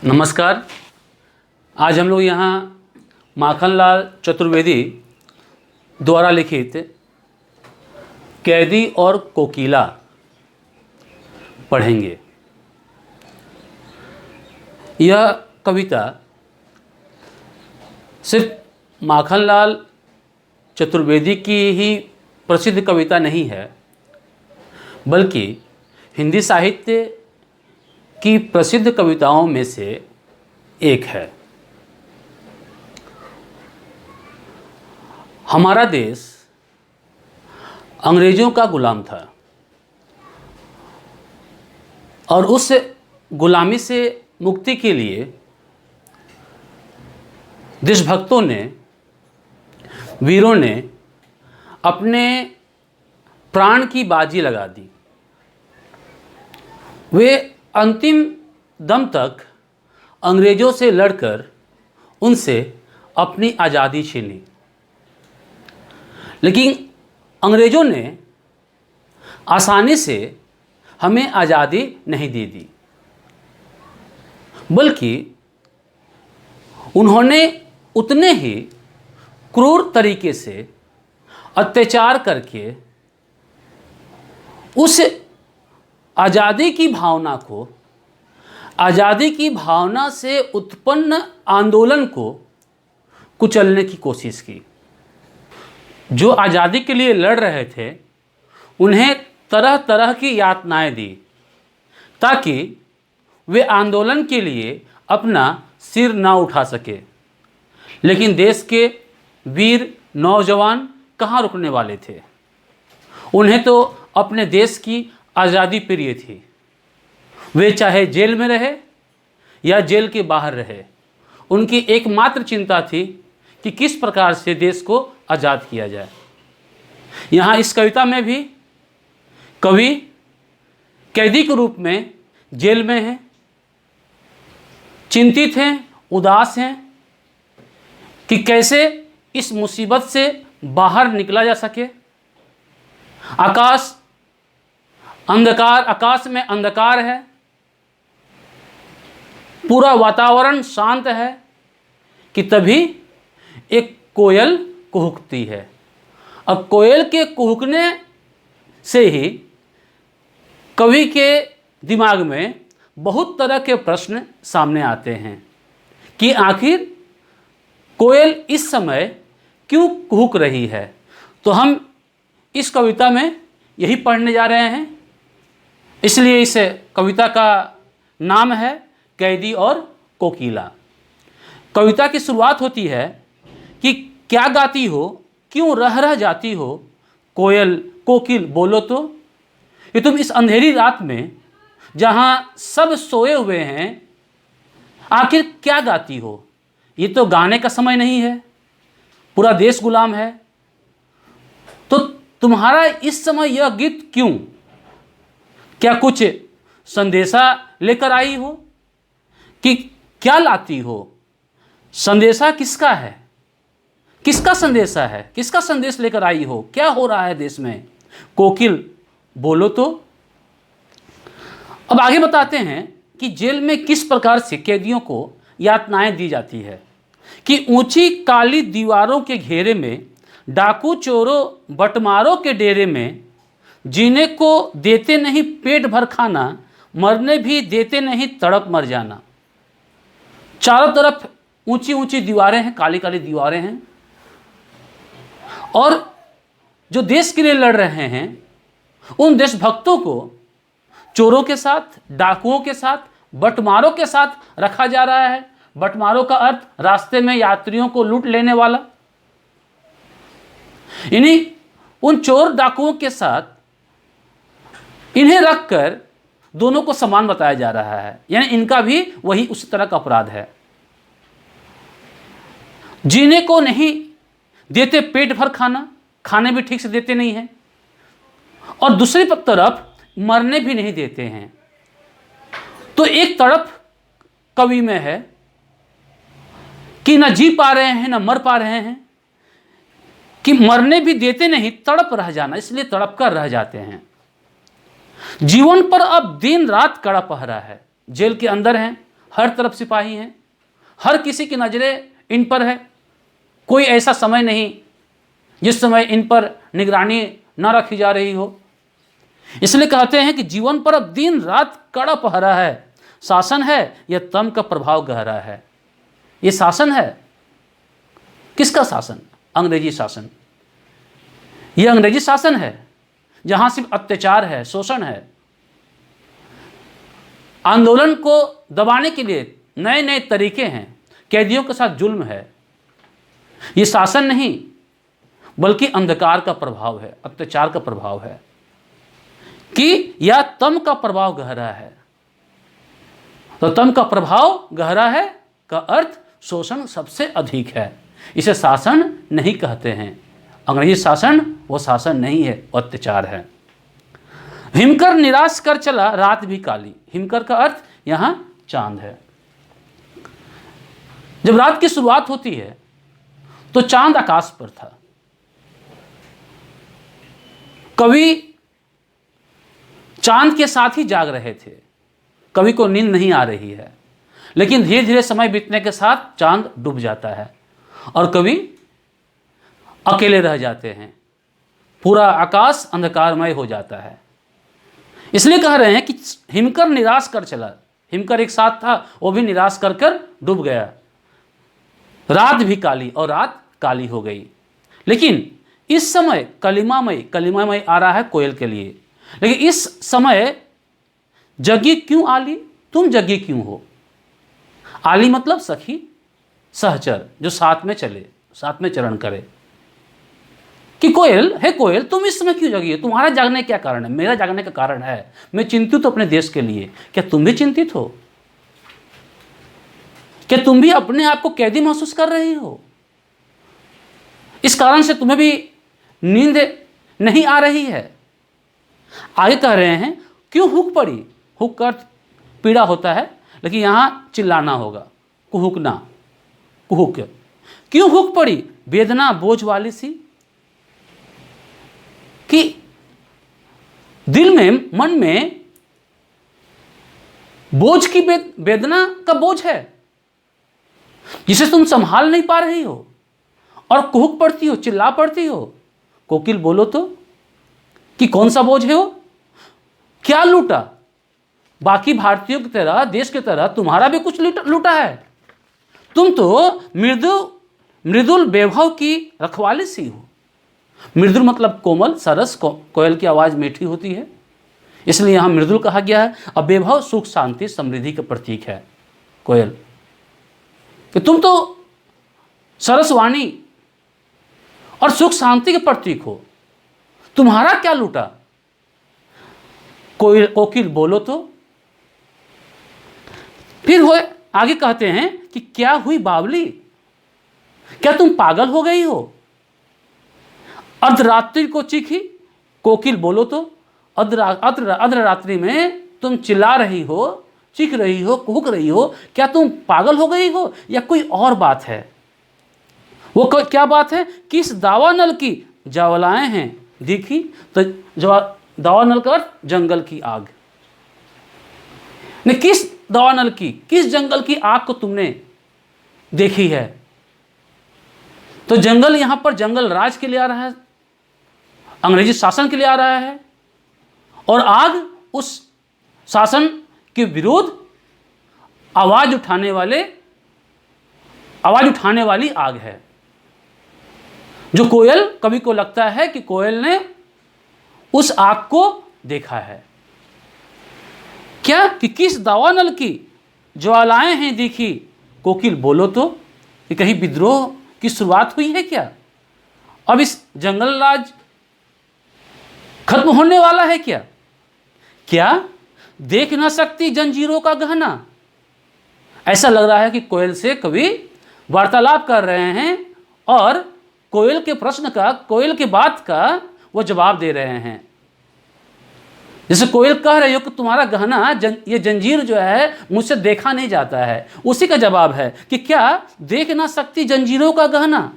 नमस्कार। आज हम लोग यहाँ माखनलाल चतुर्वेदी द्वारा लिखित कैदी और कोकिला पढ़ेंगे। यह कविता सिर्फ माखनलाल चतुर्वेदी की ही प्रसिद्ध कविता नहीं है, बल्कि हिंदी साहित्य की प्रसिद्ध कविताओं में से एक है। हमारा देश अंग्रेज़ों का गुलाम था और उस गुलामी से मुक्ति के लिए देशभक्तों ने, वीरों ने अपने प्राण की बाजी लगा दी। वे अंतिम दम तक अंग्रेज़ों से लड़कर उनसे अपनी आज़ादी छीनी, लेकिन अंग्रेज़ों ने आसानी से हमें आज़ादी नहीं दे दी, बल्कि उन्होंने उतने ही क्रूर तरीके से अत्याचार करके उस आज़ादी की भावना को, आज़ादी की भावना से उत्पन्न आंदोलन को कुचलने की कोशिश की। जो आज़ादी के लिए लड़ रहे थे उन्हें तरह तरह की यातनाएं दी ताकि वे आंदोलन के लिए अपना सिर ना उठा सके। लेकिन देश के वीर नौजवान कहाँ रुकने वाले थे। उन्हें तो अपने देश की आज़ादी प्रिय थी। वे चाहे जेल में रहे या जेल के बाहर रहे, उनकी एकमात्र चिंता थी कि किस प्रकार से देश को आज़ाद किया जाए। यहाँ इस कविता में भी कवि कैदी के रूप में जेल में हैं, चिंतित हैं, उदास हैं कि कैसे इस मुसीबत से बाहर निकला जा सके। आकाश में अंधकार है, पूरा वातावरण शांत है कि तभी एक कोयल कुहुकती है। अब कोयल के कुहुकने से ही कवि के दिमाग में बहुत तरह के प्रश्न सामने आते हैं कि आखिर कोयल इस समय क्यों कुहुक रही है। तो हम इस कविता में यही पढ़ने जा रहे हैं, इसलिए इस कविता का नाम है कैदी और कोकिला। कविता की शुरुआत होती है कि क्या गाती हो, क्यों रह रह जाती हो, कोयल कोकिल बोलो तो। ये तुम इस अंधेरी रात में जहाँ सब सोए हुए हैं आखिर क्या गाती हो। ये तो गाने का समय नहीं है, पूरा देश गुलाम है, तो तुम्हारा इस समय यह गीत क्यों? क्या कुछ संदेशा लेकर आई हो कि क्या लाती हो? संदेशा किसका है, किसका संदेशा है, किसका संदेश लेकर आई हो? क्या हो रहा है देश में? कोकिल बोलो तो। अब आगे बताते हैं कि जेल में किस प्रकार से कैदियों को यातनाएं दी जाती है कि ऊंची काली दीवारों के घेरे में, डाकू चोरों बटमारों के डेरे में, जीने को देते नहीं पेट भर खाना, मरने भी देते नहीं तड़प मर जाना। चारों तरफ ऊंची ऊंची दीवारें हैं, काली काली दीवारें हैं, और जो देश के लिए लड़ रहे हैं उन देशभक्तों को चोरों के साथ, डाकुओं के साथ, बटमारों के साथ रखा जा रहा है। बटमारों का अर्थ रास्ते में यात्रियों को लूट लेने वाला। इन्हीं उन चोर डाकुओं के साथ इन्हें रखकर दोनों को समान बताया जा रहा है, यानी इनका भी वही उसी तरह का अपराध है। जीने को नहीं देते पेट भर खाना, खाने भी ठीक से देते नहीं हैं, और दूसरी तरफ मरने भी नहीं देते हैं। तो एक तड़प कवि में है कि न जी पा रहे हैं न मर पा रहे हैं, कि मरने भी देते नहीं, तड़प रह जाना, इसलिए तड़प कर रह जाते हैं। जीवन पर अब दिन रात कड़ा पहरा है। जेल के अंदर हैं, हर तरफ सिपाही हैं, हर किसी की नज़रें इन पर है। कोई ऐसा समय नहीं जिस समय इन पर निगरानी न रखी जा रही हो। इसलिए कहते हैं कि जीवन पर अब दिन रात कड़ा पहरा है। शासन है या तम का प्रभाव गहरा है। ये शासन है, किसका शासन? अंग्रेजी शासन। ये अंग्रेजी शासन है जहां सिर्फ अत्याचार है, शोषण है। आंदोलन को दबाने के लिए नए नए तरीके हैं, कैदियों के साथ जुल्म है। ये शासन नहीं बल्कि अंधकार का प्रभाव है, अत्याचार का प्रभाव है। कि या तम का प्रभाव गहरा है, तो तम का प्रभाव गहरा है का अर्थ शोषण सबसे अधिक है। इसे शासन नहीं कहते हैं। अंग्रेजी शासन वो शासन नहीं है, वो अत्याचार है। हिमकर निराश कर चला रात भी काली। हिमकर का अर्थ यहां चांद है। जब रात की शुरुआत होती है तो चांद आकाश पर था। कवि चांद के साथ ही जाग रहे थे। कवि को नींद नहीं आ रही है, लेकिन धीरे धीरे समय बीतने के साथ चांद डूब जाता है और कवि अकेले रह जाते हैं। पूरा आकाश अंधकारमय हो जाता है। इसलिए कह रहे हैं कि हिमकर निराश कर चला। हिमकर एक साथ था, वो भी निराश कर कर डूब गया। रात भी काली, और रात काली हो गई। लेकिन इस समय कलिमामय आ रहा है कोयल के लिए। लेकिन इस समय जगी क्यों आली? तुम जगी क्यों हो? आली मतलब सखी, सहचर, जो साथ में चले, साथ में चरण करे। कि कोयल है, कोयल तुम इस समय क्यों जगी हो? तुम्हारा जागने क्या कारण है? मेरा जागने का कारण है, मैं चिंतित हूं अपने देश के लिए। क्या तुम भी चिंतित हो? क्या तुम भी अपने आप को कैदी महसूस कर रही हो? इस कारण से तुम्हें भी नींद नहीं आ रही है? आगे कह रहे हैं क्यों हुक पड़ी। हुक का अर्थ पीड़ा होता है, लेकिन यहां चिल्लाना होगा, कुहुकना, कुहुक। क्यों हुक पड़ी वेदना बोझ वाली सी? कि दिल में, मन में बोझ की वेदना का बोझ है जिसे तुम संभाल नहीं पा रही हो और कुहुक पड़ती हो, चिल्ला पड़ती हो। कोकिल बोलो तो, कि कौन सा बोझ है वो? क्या लूटा? बाकी भारतीयों की तरह, देश की तरह तुम्हारा भी कुछ लूटा है। तुम तो मृदुल वैभव की रखवाली सी हो। मृदुल मतलब कोमल, सरस। कोयल की आवाज मीठी होती है, इसलिए यहां मृदुल कहा गया है। अब वैभव सुख शांति समृद्धि का प्रतीक है कोयल। कि तुम तो सरसवाणी और सुख शांति के प्रतीक हो, तुम्हारा क्या लूटा? कोकिल बोलो तो। फिर हो आगे कहते हैं कि क्या हुई बावली, क्या तुम पागल हो गई हो? अर्धरात्रि को चीखी। कोकिल बोलो तो। अर्धरात्रि में तुम चिल्ला रही हो, चीख रही हो, कुहुक रही हो। क्या तुम पागल हो गई हो या कोई और बात है? वो क्या बात है? किस दावानल की ज्वालाएं हैं देखी। तो दावानल का अर्थ जंगल की आग। ने किस दावानल की, किस जंगल की आग को तुमने देखी है? तो जंगल यहां पर जंगल राज के लिए आ रहा है, अंग्रेजी शासन के लिए आ रहा है। और आग उस शासन के विरोध आवाज उठाने वाली आग है। जो कोयल, कवि को लगता है कि कोयल ने उस आग को देखा है। क्या? कि किस दावानल की ज्वालाएं हैं देखी। कोकिल बोलो तो। कि कहीं विद्रोह की शुरुआत हुई है क्या? अब इस जंगल राज खत्म होने वाला है क्या? क्या देख ना सकती जंजीरों का गहना? ऐसा लग रहा है कि कोयल से कवि वार्तालाप कर रहे हैं और कोयल के प्रश्न का, कोयल की बात का वो जवाब दे रहे हैं। जैसे कोयल कह रही हो कि तुम्हारा गहना, ये जंजीर जो है मुझसे देखा नहीं जाता है, उसी का जवाब है कि क्या देख ना सकती जंजीरों का गहना?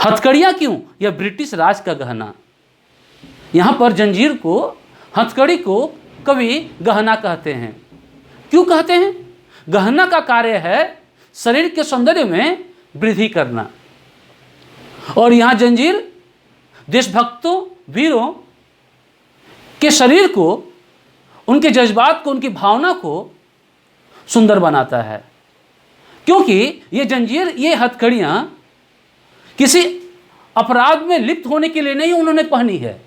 हथकड़ियां क्यों? यह ब्रिटिश राज का गहना। यहां पर जंजीर को, हथकड़ी को कवि गहना कहते हैं। क्यों कहते हैं? गहना का कार्य है शरीर के सौंदर्य में वृद्धि करना। और यहां जंजीर देशभक्तों, वीरों के शरीर को, उनके जज्बात को, उनकी भावना को सुंदर बनाता है। क्योंकि ये जंजीर, ये हथकड़ियां किसी अपराध में लिप्त होने के लिए नहीं उन्होंने पहनी है,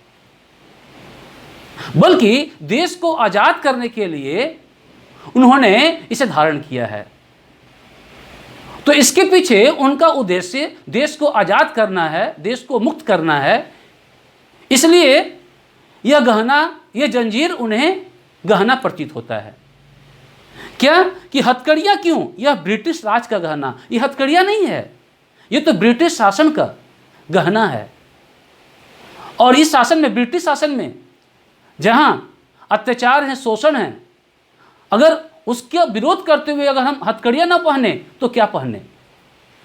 बल्कि देश को आजाद करने के लिए उन्होंने इसे धारण किया है। तो इसके पीछे उनका उद्देश्य देश को आजाद करना है, देश को मुक्त करना है। इसलिए यह गहना, यह जंजीर उन्हें गहना प्रतीत होता है। क्या कि हथकड़ियां क्यों? यह ब्रिटिश राज का गहना, यह हथकड़ियां नहीं है, यह तो ब्रिटिश शासन का गहना है। और इस शासन में, ब्रिटिश शासन में, जहां अत्याचार है, शोषण है, अगर उसका विरोध करते हुए अगर हम हथकड़ियां ना पहने तो क्या पहने?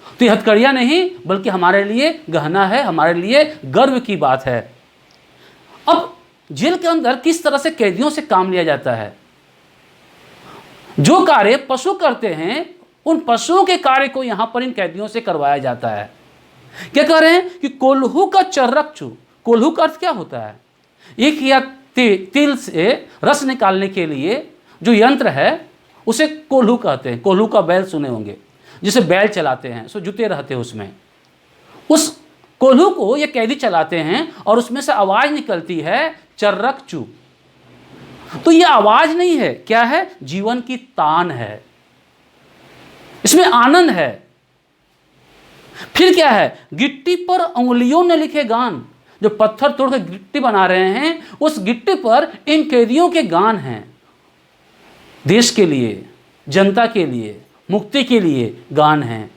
तो ये हथकड़ियां नहीं बल्कि हमारे लिए गहना है, हमारे लिए गर्व की बात है। अब जेल के अंदर किस तरह से कैदियों से काम लिया जाता है? जो कार्य पशु करते हैं, उन पशुओं के कार्य को यहां पर इन कैदियों से करवाया जाता है। क्या कह रहे हैं कि कोल्हू का चर्रकचू। कोल्हू का अर्थ क्या होता है? एक या तिल से रस निकालने के लिए जो यंत्र है उसे कोल्हू कहते हैं। कोल्हू का बैल सुने होंगे, जिसे बैल चलाते हैं, सो जुते रहते हैं उसमें। उस कोल्हू को ये कैदी चलाते हैं और उसमें से आवाज निकलती है चर्रकचू। तो ये आवाज नहीं है, क्या है? जीवन की तान है, इसमें आनंद है। फिर क्या है? गिट्टी पर उंगलियों ने लिखे गान। जो पत्थर तोड़कर गिट्टी बना रहे हैं, उस गिट्टी पर इन कैदियों के गान हैं। देश के लिए, जनता के लिए, मुक्ति के लिए गान हैं।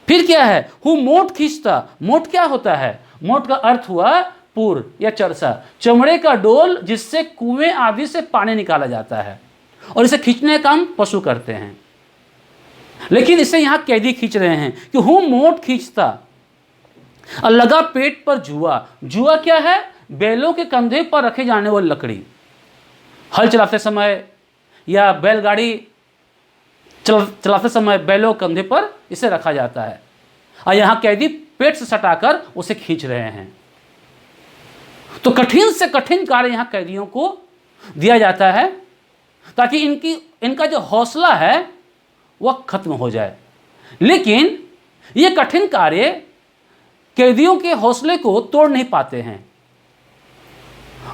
फिर क्या है? हूँ मोट खींचता। मोट क्या होता है? मोट का अर्थ हुआ पुर या चरसा, चमड़े का डोल जिससे कुएं आदि से पानी निकाला जाता है, और इसे खींचने का काम पशु करते हैं। लेकिन इसे यहां कैदी खींच रहे हैं कि हूं मोट खींचता और लगा पेट पर जुआ। जुआ क्या है? बैलों के कंधे पर रखे जाने वाली लकड़ी। हल चलाते समय या बैलगाड़ी चलाते समय बैलों के कंधे पर इसे रखा जाता है, और यहां कैदी पेट से सटाकर उसे खींच रहे हैं। तो कठिन से कठिन कार्य यहां कैदियों को दिया जाता है, ताकि इनका जो हौसला है वह खत्म हो जाए। लेकिन यह कठिन कार्य कैदियों के हौसले को तोड़ नहीं पाते हैं,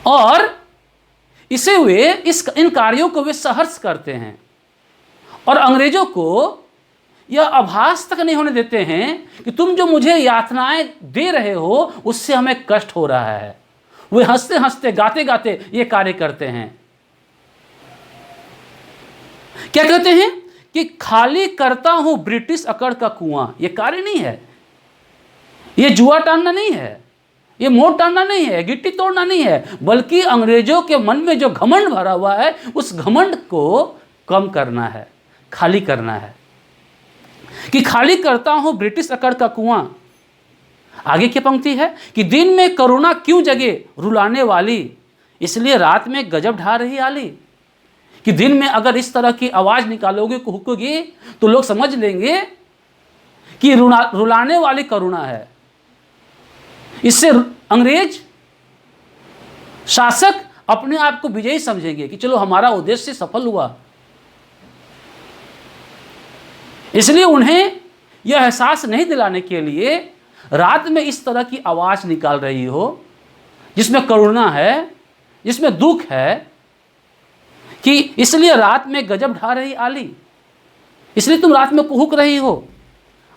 और इसे वे इन कार्यों को वे सहर्ष करते हैं, और अंग्रेजों को यह आभास तक नहीं होने देते हैं कि तुम जो मुझे यातनाएं दे रहे हो उससे हमें कष्ट हो रहा है। वे हंसते हंसते, गाते गाते ये कार्य करते हैं। क्या कहते हैं कि खाली करता हूं ब्रिटिश अकड़ का कुआं। यह कार्य नहीं है, यह जुआ टानना नहीं है, ये मोट टानना नहीं है, गिट्टी तोड़ना नहीं है, बल्कि अंग्रेजों के मन में जो घमंड भरा हुआ है उस घमंड को कम करना है, खाली करना है। कि खाली करता हूं ब्रिटिश अकड़ का कुआं। आगे की पंक्ति है कि दिन में करुणा क्यों जगे रुलाने वाली, इसलिए रात में गजब ढा रही आली। कि दिन में अगर इस तरह की आवाज निकालोगे, कुहकोगे, तो लोग समझ लेंगे कि रुलाने वाली करुणा है। इससे अंग्रेज शासक अपने आप को विजयी समझेंगे कि चलो हमारा उद्देश्य सफल हुआ। इसलिए उन्हें यह एहसास नहीं दिलाने के लिए रात में इस तरह की आवाज निकाल रही हो, जिसमें करुणा है, जिसमें दुख है, कि इसलिए रात में गजब ढा रही आली, इसलिए तुम रात में कुहुक रही हो।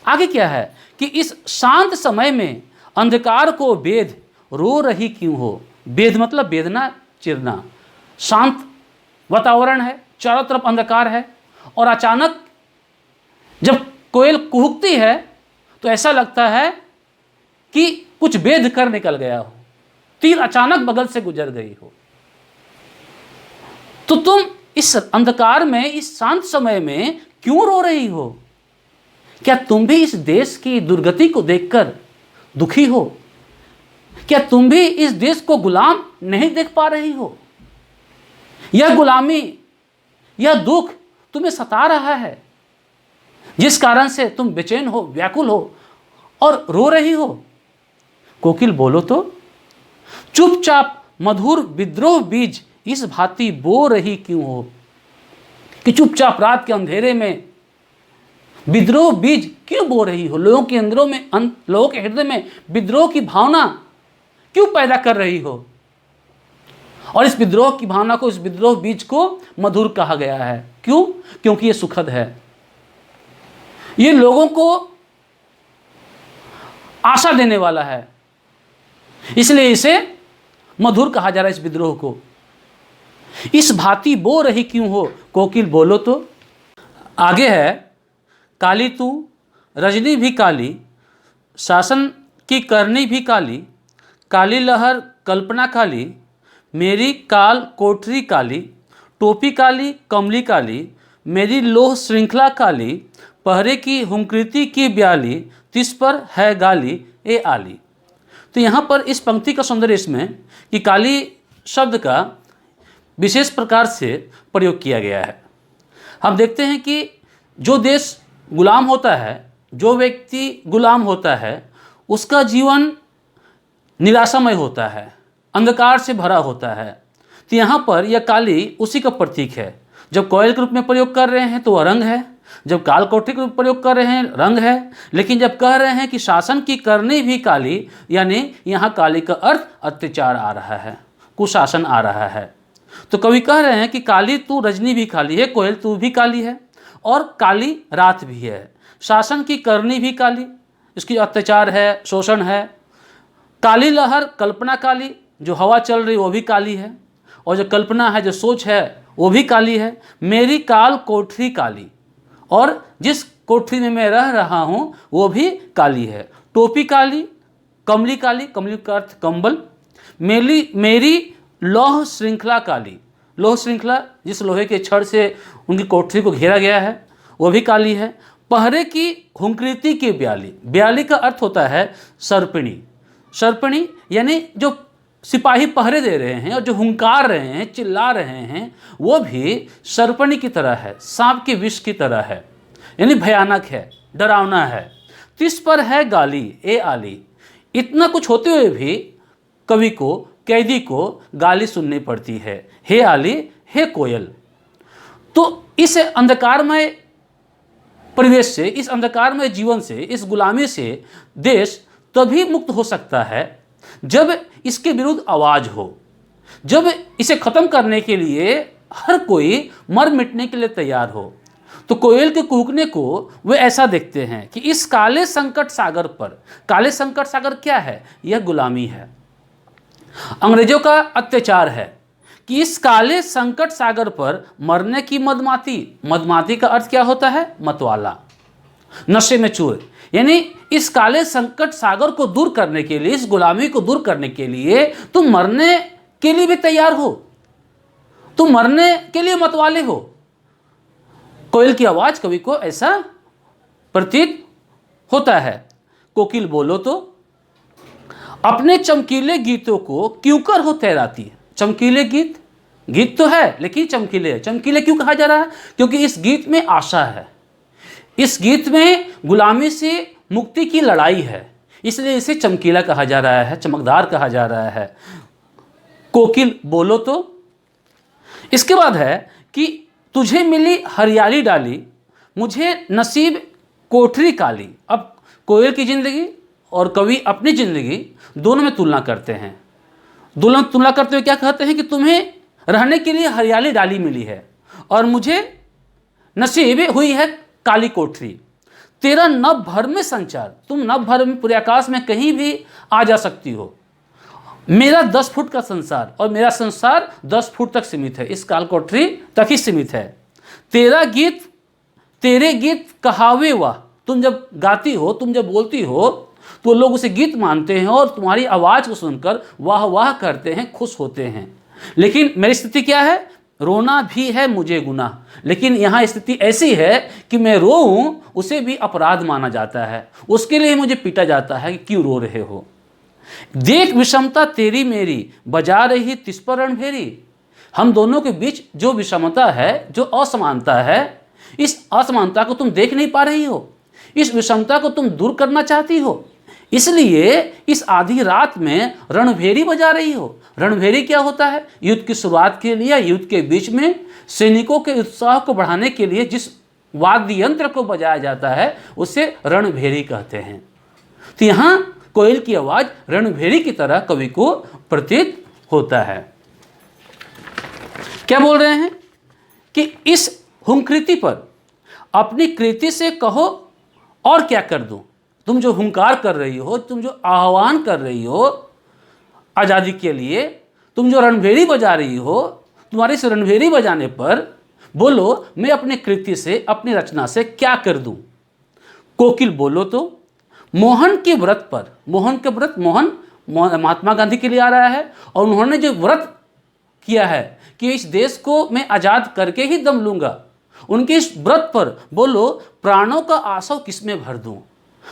आगे क्या है कि इस शांत समय में अंधकार को बेध रो रही क्यों हो। बेध मतलब वेदना, चिरना। शांत वातावरण है, चारों तरफ अंधकार है, और अचानक जब कोयल कुहुकती है तो ऐसा लगता है कि कुछ बेध कर निकल गया हो, तीर अचानक बगल से गुजर गई हो। तो तुम इस अंधकार में, इस शांत समय में क्यों रो रही हो? क्या तुम भी इस देश की दुर्गति को देखकर दुखी हो? क्या तुम भी इस देश को गुलाम नहीं देख पा रही हो? यह गुलामी, यह दुख तुम्हें सता रहा है, जिस कारण से तुम बेचैन हो, व्याकुल हो और रो रही हो? कोकिल बोलो तो, चुपचाप मधुर विद्रोह बीज इस भांति बो रही क्यों हो? कि चुपचाप रात के अंधेरे में विद्रोह बीज क्यों बो रही हो? लोगों के अंदरों में, लोगों के हृदय में विद्रोह की भावना क्यों पैदा कर रही हो? और इस विद्रोह की भावना को, इस विद्रोह बीज को मधुर कहा गया है। क्यों? क्योंकि ये सुखद है, ये लोगों को आशा देने वाला है, इसलिए इसे मधुर कहा जा रहा है। इस विद्रोह को इस भांति बो रही क्यों हो? कोकिल बोलो तो। आगे है, काली तू रजनी भी काली, शासन की करनी भी काली, काली लहर कल्पना काली, मेरी काल कोठरी काली, टोपी काली कमली काली, मेरी लोह श्रृंखला काली, पहरे की हुंकृति की ब्याली, तिस पर है गाली ए आली। तो यहाँ पर इस पंक्ति का सौंदर्य इसमें कि काली शब्द का विशेष प्रकार से प्रयोग किया गया है। हम देखते हैं कि जो देश गुलाम होता है, जो व्यक्ति गुलाम होता है, उसका जीवन निराशामय होता है, अंधकार से भरा होता है। तो यहाँ पर यह काली उसी का प्रतीक है। जब कोयल के रूप में प्रयोग कर रहे हैं तो वह रंग है, जब काल कोठरी के रूप में प्रयोग कर रहे हैं रंग है, लेकिन जब कह रहे हैं कि शासन की करनी भी काली, यानी यहाँ काली का अर्थ अत्याचार आ रहा है, कुशासन आ रहा है। तो कवि कह रहे हैं कि काली तू रजनी भी काली है, कोयल तू भी काली है, और काली रात भी है। शासन की करनी भी काली, इसकी अत्याचार है, शोषण है। काली लहर कल्पना काली, जो हवा चल रही वो भी काली है, और जो कल्पना है, जो सोच है, वो भी काली है। मेरी काल कोठरी काली, और जिस कोठरी में मैं रह रहा हूँ वो भी काली है। टोपी काली, कमली काली, कमली का अर्थ कंबल। मेरी लौह श्रृंखला काली, लौह श्रृंखला जिस लोहे के छड़ से उनकी कोठरी को घेरा गया है वो भी काली है। पहरे की हुंकृति की ब्याली, ब्याली का अर्थ होता है सर्पिणी। सर्पिणी यानी जो सिपाही पहरे दे रहे हैं और जो हुंकार रहे हैं, चिल्ला रहे हैं, वो भी सर्पिणी की तरह है, सांप के विष की तरह है, यानी भयानक है, डरावना है। तिस पर है गाली ए आली। इतना कुछ होते हुए भी कवि को, कैदी को गाली सुननी पड़ती है, हे आली, हे कोयल। तो इस अंधकारमय परिवेश से, इस अंधकारमय जीवन से, इस गुलामी से देश तभी मुक्त हो सकता है जब इसके विरुद्ध आवाज हो, जब इसे खत्म करने के लिए हर कोई मर मिटने के लिए तैयार हो। तो कोयल के कूकने को वे ऐसा देखते हैं कि इस काले संकट सागर पर, काले संकट सागर क्या है? यह गुलामी है, अंग्रेजों का अत्याचार है, कि इस काले संकट सागर पर मरने की मदमाती। मदमाती का अर्थ क्या होता है? मतवाला, नशे में चूर। यानी इस काले संकट सागर को दूर करने के लिए, इस गुलामी को दूर करने के लिए तुम मरने के लिए भी तैयार हो, तुम मरने के लिए मतवाले हो। कोयल की आवाज कवि को ऐसा प्रतीत होता है। कोकिल बोलो तो, अपने चमकीले गीतों को क्यों कर हो तैराती। चमकीले गीत, गीत तो है लेकिन चमकीले। चमकीले क्यों कहा जा रहा है? क्योंकि इस गीत में आशा है, इस गीत में गुलामी से मुक्ति की लड़ाई है, इसलिए इसे चमकीला कहा जा रहा है, चमकदार कहा जा रहा है। कोकिल बोलो तो। इसके बाद है कि तुझे मिली हरियाली डाली, मुझे नसीब कोठरी काली। अब कोयल की जिंदगी और कवि अपनी जिंदगी दोनों में तुलना करते हैं। दोनों तुलना करते हुए क्या कहते हैं कि तुम्हें रहने के लिए हरियाली डाली मिली है और मुझे नसीब हुई है काली कोठरी। तेरा नभ भर में संचार, तुम नभ भर में पूरे आकाश में कहीं भी आ जा सकती हो। मेरा 10 फुट का संसार, और मेरा संसार 10 फुट तक सीमित है, इस काल कोठरी तक ही सीमित है। तेरा गीत, तेरे गीत कहावे वाह, तुम जब गाती हो, तुम जब बोलती हो तो लोग उसे गीत मानते हैं और तुम्हारी आवाज़ को सुनकर वाह वाह करते हैं, खुश होते हैं। लेकिन मेरी स्थिति क्या है? रोना भी है मुझे गुनाह, लेकिन यहाँ स्थिति ऐसी है कि मैं रोऊं उसे भी अपराध माना जाता है, उसके लिए मुझे पीटा जाता है कि क्यों रो रहे हो। देख विषमता तेरी मेरी, बजा रही तिस पर रणभेरी। हम दोनों के बीच जो विषमता है, जो असमानता है, इस असमानता को तुम देख नहीं पा रही हो, इस विषमता को तुम दूर करना चाहती हो, इसलिए इस आधी रात में रणभेरी बजा रही हो। रणभेरी क्या होता है? युद्ध की शुरुआत के लिए, युद्ध के बीच में सैनिकों के उत्साह को बढ़ाने के लिए जिस वाद्य यंत्र को बजाया जाता है उसे रणभेरी कहते हैं। तो यहाँ कोयल की आवाज रणभेरी की तरह कवि को प्रतीत होता है। क्या बोल रहे हैं कि इस हुंकृति पर अपनी कृति से कहो और क्या कर दूं। तुम जो हुंकार कर रही हो, तुम जो आह्वान कर रही हो आज़ादी के लिए, तुम जो रणभेरी बजा रही हो, तुम्हारी इस रणभेरी बजाने पर बोलो मैं अपनी कृति से, अपनी रचना से क्या कर दूं। कोकिल बोलो तो मोहन के व्रत पर, मोहन के व्रत, मोहन महात्मा गांधी के लिए आ रहा है और उन्होंने जो व्रत किया है कि इस देश को मैं आज़ाद करके ही दम लूँगा, उनके इस व्रत पर बोलो प्राणों का आसव किसमें भर दूं।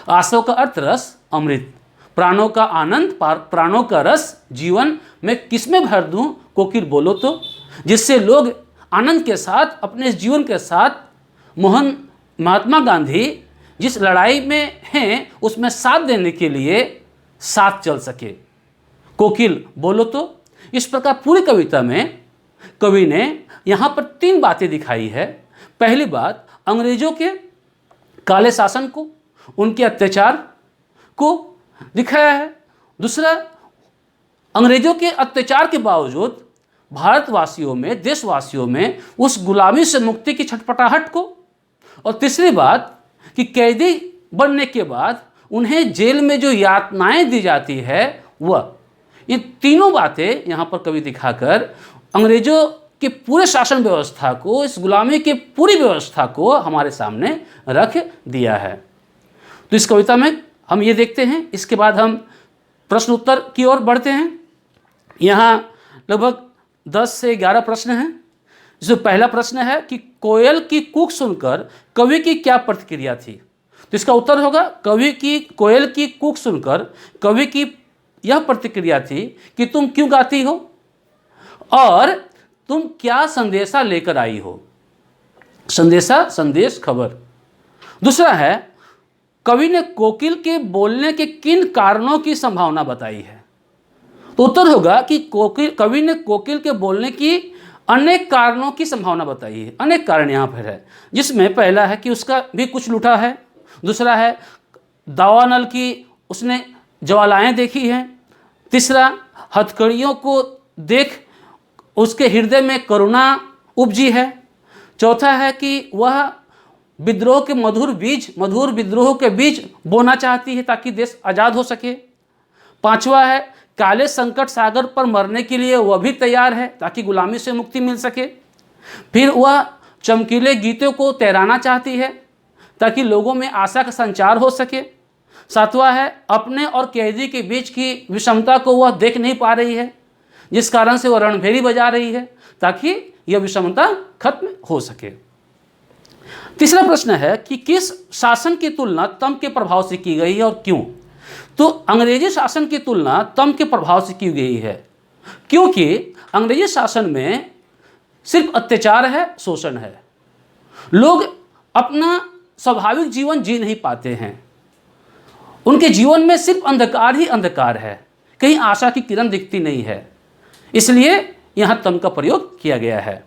आसव का अर्थ रस, अमृत, प्राणों का आनंद, प्राणों का रस, जीवन मैं किसमें भर दूं। कोकिल बोलो तो, जिससे लोग आनंद के साथ, अपने जीवन के साथ मोहन महात्मा गांधी जिस लड़ाई में हैं उसमें साथ देने के लिए साथ चल सके। कोकिल बोलो तो। इस प्रकार पूरी कविता में कवि ने यहाँ पर 3 बातें दिखाई है। पहली बात, अंग्रेजों के काले शासन को, उनके अत्याचार को दिखाया है। दूसरा, अंग्रेजों के अत्याचार के बावजूद भारतवासियों में, देशवासियों में उस गुलामी से मुक्ति की छटपटाहट को। और तीसरी बात कि कैदी बनने के बाद उन्हें जेल में जो यातनाएं दी जाती है वह। ये तीनों बातें यहाँ पर कवि दिखाकर अंग्रेजों के पूरे शासन व्यवस्था को, इस गुलामी के पूरी व्यवस्था को हमारे सामने रख दिया है। तो इस कविता में हम ये देखते हैं। इसके बाद हम प्रश्न उत्तर की ओर बढ़ते हैं। यहाँ लगभग 10 से 11 प्रश्न हैं। जो पहला प्रश्न है कि कोयल की कूक सुनकर कवि की क्या प्रतिक्रिया थी। तो इसका उत्तर होगा कोयल की कूक सुनकर कवि की यह प्रतिक्रिया थी कि तुम क्यों गाती हो और तुम क्या संदेशा लेकर आई हो। संदेशा, संदेश, खबर। दूसरा है कवि ने कोकिल के बोलने के किन कारणों की संभावना बताई है। तो उत्तर होगा कि कवि ने कोकिल के बोलने की अनेक कारणों की संभावना बताई है। अनेक कारण यहाँ पर है, जिसमें पहला है कि उसका भी कुछ लूटा है। दूसरा है दावानल की उसने ज्वालाएं देखी हैं। तीसरा, हथकड़ियों को देख उसके हृदय में करुणा उपजी है। चौथा है कि वह विद्रोह के मधुर विद्रोह के बीज बोना चाहती है ताकि देश आज़ाद हो सके। पांचवा है काले संकट सागर पर मरने के लिए वह भी तैयार है ताकि गुलामी से मुक्ति मिल सके। फिर वह चमकीले गीतों को तैराना चाहती है ताकि लोगों में आशा का संचार हो सके। सातवां है अपने और कैदी के बीच की विषमता को वह देख नहीं पा रही है, जिस कारण से वह रणभेरी बजा रही है ताकि यह विषमता खत्म हो सके। तीसरा प्रश्न है कि किस शासन की तुलना तम के प्रभाव से की गई है और क्यों। तो अंग्रेजी शासन की तुलना तम के प्रभाव से की गई है, क्योंकि अंग्रेजी शासन में सिर्फ अत्याचार है, शोषण है। लोग अपना स्वाभाविक जीवन जी नहीं पाते हैं, उनके जीवन में सिर्फ अंधकार ही अंधकार है, कहीं आशा की किरण दिखती नहीं है, इसलिए यहाँ तम का प्रयोग किया गया है।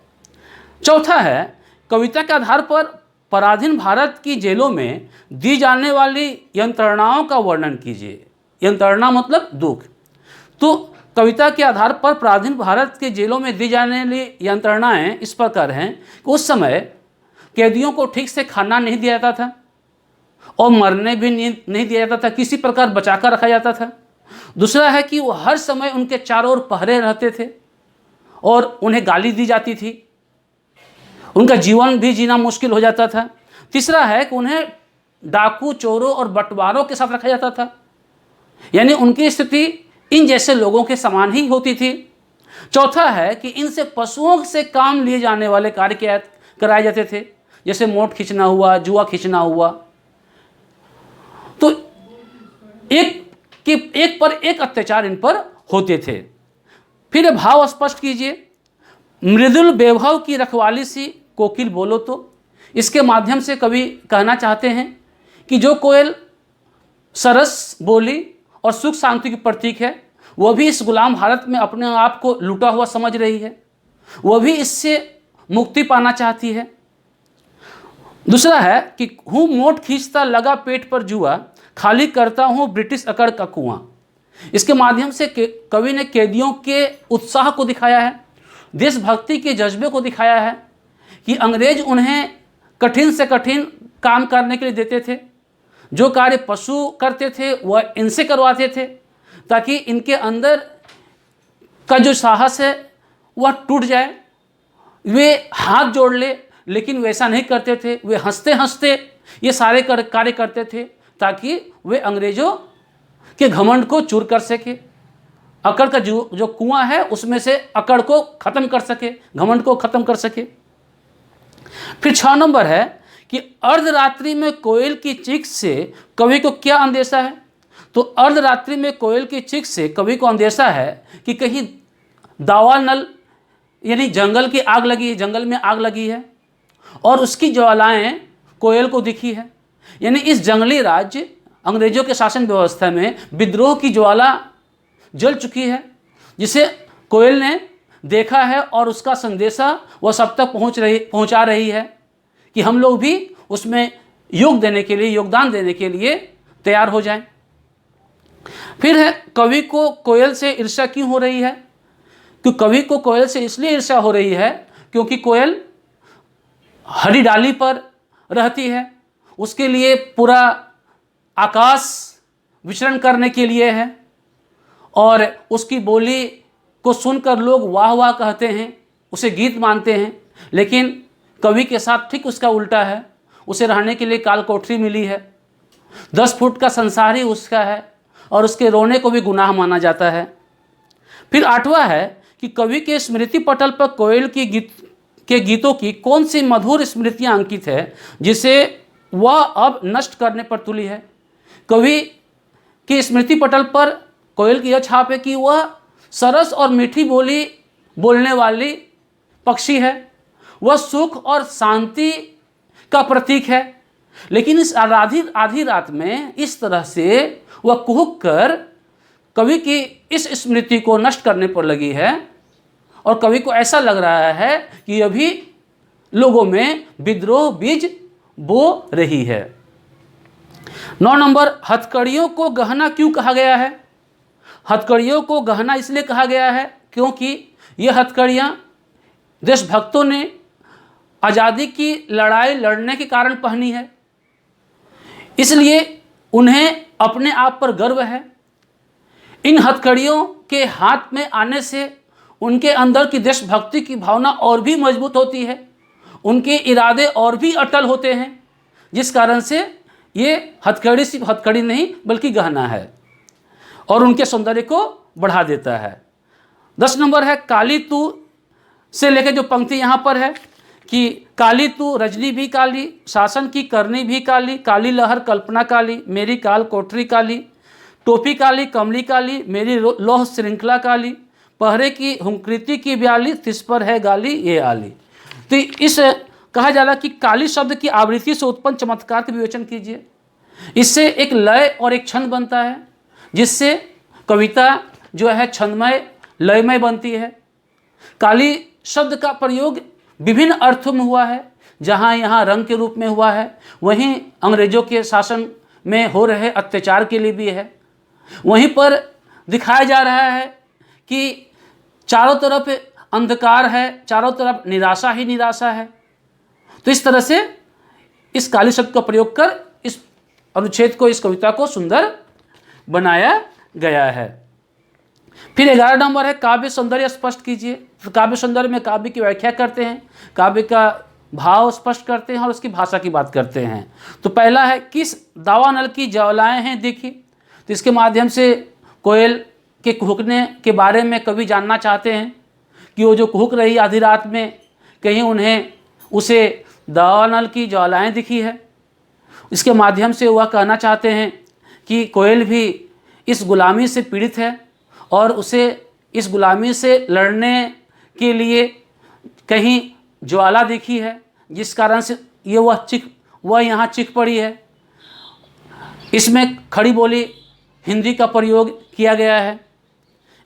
चौथा है कविता के आधार पर पराधीन भारत की जेलों में दी जाने वाली यंत्रणाओं का वर्णन कीजिए। यंत्रणा मतलब दुख। तो कविता के आधार पर पराधीन भारत के जेलों में दी जाने वाली यंत्रणाएं इस प्रकार हैं कि उस समय कैदियों को ठीक से खाना नहीं दिया जाता था और मरने भी नहीं दिया जाता था, किसी प्रकार बचाकर रखा जाता था। दूसरा है कि वो हर समय उनके चारों ओर पहरे रहते थे और उन्हें गाली दी जाती थी, उनका जीवन भी जीना मुश्किल हो जाता था। तीसरा है कि उन्हें डाकू, चोरों और बंटवारों के साथ रखा जाता था, यानी उनकी स्थिति इन जैसे लोगों के समान ही होती थी। चौथा है कि इनसे पशुओं से काम लिए जाने वाले कार्य कराए जाते थे, जैसे मोट खींचना हुआ, जुआ खींचना हुआ। तो एक पर एक अत्याचार इन पर होते थे। फिर भाव स्पष्ट कीजिए। मृदुल वैभव की रखवाली सी कोकिल बोलो तो। इसके माध्यम से कवि कहना चाहते हैं कि जो कोयल सरस बोली और सुख शांति की प्रतीक है, वह भी इस गुलाम भारत में अपने आप को लूटा हुआ समझ रही है, वह भी इससे मुक्ति पाना चाहती है। दूसरा है कि हूँ मोट खींचता लगा पेट पर जुआ, खाली करता हूँ ब्रिटिश अकड़ का कुआं। इसके माध्यम से कवि ने कैदियों के उत्साह को दिखाया है, देशभक्ति के जज्बे को दिखाया है कि अंग्रेज उन्हें कठिन से कठिन काम करने के लिए देते थे, जो कार्य पशु करते थे वह इनसे करवाते थे, ताकि इनके अंदर का जो साहस है वह टूट जाए, वे हाथ जोड़ ले। लेकिन वैसा नहीं करते थे, वे हंसते हंसते ये सारे कार्य करते थे ताकि वे अंग्रेजों के घमंड को चूर कर सके, अकड़ का जो कुआं है उसमें से अकड़ को ख़त्म कर सके, घमंड को ख़त्म कर सके। फिर 6 नंबर है कि अर्धरात्रि में कोयल की चीख से कवि को क्या अंदेशा है। तो अर्धरात्रि में कोयल की चीख से कवि को अंदेशा है कि कहीं दावानल यानी जंगल की आग लगी है, जंगल में आग लगी है और उसकी ज्वालाएं कोयल को दिखी है। यानी इस जंगली राज्य अंग्रेजों के शासन व्यवस्था में विद्रोह की ज्वाला जल चुकी है, जिसे कोयल ने देखा है और उसका संदेशा वह सब तक पहुंचा रही है कि हम लोग भी उसमें योगदान देने के लिए तैयार हो जाएं। फिर है कवि को कोयल से ईर्ष्या क्यों हो रही है। कि कवि को कोयल से इसलिए ईर्ष्या हो रही है क्योंकि कोयल हरी डाली पर रहती है, उसके लिए पूरा आकाश विचरण करने के लिए है और उसकी बोली को सुनकर लोग वाह वाह कहते हैं, उसे गीत मानते हैं। लेकिन कवि के साथ ठीक उसका उल्टा है, उसे रहने के लिए काल कोठरी मिली है, 10 फुट का संसार ही उसका है और उसके रोने को भी गुनाह माना जाता है। फिर 8वां है कि कवि के स्मृति पटल पर कोयल के गीतों की कौन सी मधुर स्मृतियां अंकित है जिसे वह अब नष्ट करने पर तुली है। कवि के स्मृति पटल पर कोयल की यह छाप है कि वह सरस और मीठी बोली बोलने वाली पक्षी है, वह सुख और शांति का प्रतीक है। लेकिन इस आधी रात में इस तरह से वह कुहुक कर कवि की इस स्मृति को नष्ट करने पर लगी है और कवि को ऐसा लग रहा है कि अभी लोगों में विद्रोह बीज बो रही है। 9 नंबर, हथकड़ियों को गहना क्यों कहा गया है। हथकड़ियों को गहना इसलिए कहा गया है क्योंकि ये हथकड़ियाँ देशभक्तों ने आज़ादी की लड़ाई लड़ने के कारण पहनी है, इसलिए उन्हें अपने आप पर गर्व है। इन हथकड़ियों के हाथ में आने से उनके अंदर की देशभक्ति की भावना और भी मजबूत होती है, उनके इरादे और भी अटल होते हैं, जिस कारण से ये हथकड़ी सिर्फ हथकड़ी नहीं बल्कि गहना है और उनके सौंदर्य को बढ़ा देता है। 10 नंबर है काली तू से लेकर जो पंक्ति यहाँ पर है कि काली तू रजनी भी काली, शासन की करनी भी काली, काली लहर कल्पना काली, मेरी काल कोठरी काली, टोपी काली कमली काली, मेरी लोह श्रृंखला काली, पहरे की हुंकृति की ब्याली, तिस पर है गाली ये आली। तो इस कहा जा रहा कि काली शब्द की आवृत्ति से उत्पन्न चमत्कार का विवेचन कीजिए। इससे एक लय और एक छंद बनता है, जिससे कविता जो है छंदमय लयमय बनती है। काली शब्द का प्रयोग विभिन्न अर्थों में हुआ है, जहाँ यहाँ रंग के रूप में हुआ है, वहीं अंग्रेजों के शासन में हो रहे अत्याचार के लिए भी है। वहीं पर दिखाया जा रहा है कि चारों तरफ अंधकार है, चारों तरफ निराशा ही निराशा है। तो इस तरह से इस काली शब्द का प्रयोग कर इस अनुच्छेद को, इस कविता को सुंदर बनाया गया है। फिर 11 नंबर है काव्य सौंदर्य स्पष्ट कीजिए। तो काव्य सौंदर्य में काव्य की व्याख्या करते हैं, काव्य का भाव स्पष्ट करते हैं और उसकी भाषा की बात करते हैं। तो पहला है किस दावानल की ज्वालाएं हैं देखी। तो इसके माध्यम से कोयल के कुहुकने के बारे में कवि जानना चाहते हैं कि वो जो कुहुक रही आधी रात में, कहीं उसे दावानल की ज्वालाएं दिखी है। इसके माध्यम से वह कहना चाहते हैं कि कोयल भी इस गुलामी से पीड़ित है और उसे इस गुलामी से लड़ने के लिए कहीं ज्वाला दिखी है, जिस कारण से ये वह यहाँ चिक पड़ी है। इसमें खड़ी बोली हिंदी का प्रयोग किया गया है।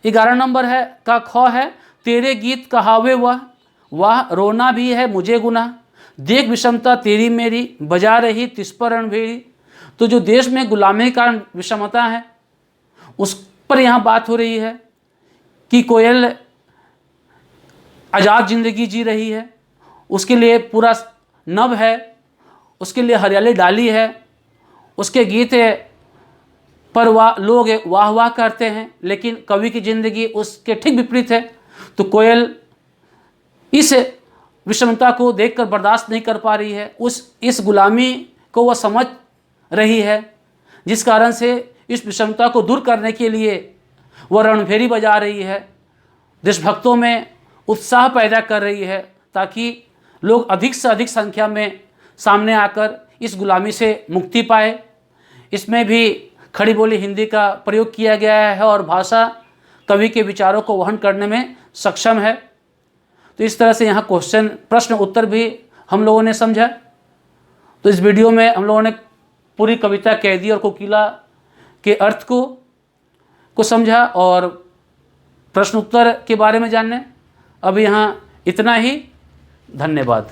11 नंबर है का ख है, तेरे गीत कहावे वाह रोना भी है मुझे गुनाह, देख विषमता तेरी मेरी बजा रही तिस पर रणभेरी। तो जो देश में गुलामी के कारण विषमता है उस पर यहाँ बात हो रही है कि कोयल आज़ाद जिंदगी जी रही है, उसके लिए पूरा नभ है, उसके लिए हरियाली डाली है, उसके गीत पर लोग वाह वाह करते हैं, लेकिन कवि की ज़िंदगी उसके ठीक विपरीत है। तो कोयल इस विषमता को देखकर बर्दाश्त नहीं कर पा रही है, इस गुलामी को वह समझ रही है, जिस कारण से इस विषमता को दूर करने के लिए वह रणभेरी बजा रही है, देशभक्तों में उत्साह पैदा कर रही है, ताकि लोग अधिक से अधिक संख्या में सामने आकर इस गुलामी से मुक्ति पाए। इसमें भी खड़ी बोली हिंदी का प्रयोग किया गया है और भाषा कवि के विचारों को वहन करने में सक्षम है। तो इस तरह से यहाँ प्रश्न उत्तर भी हम लोगों ने समझा। तो इस वीडियो में हम लोगों ने पूरी कविता कैदी और कोकिला के अर्थ को समझा और प्रश्न उत्तर के बारे में जाने। अब यहाँ इतना ही, धन्यवाद।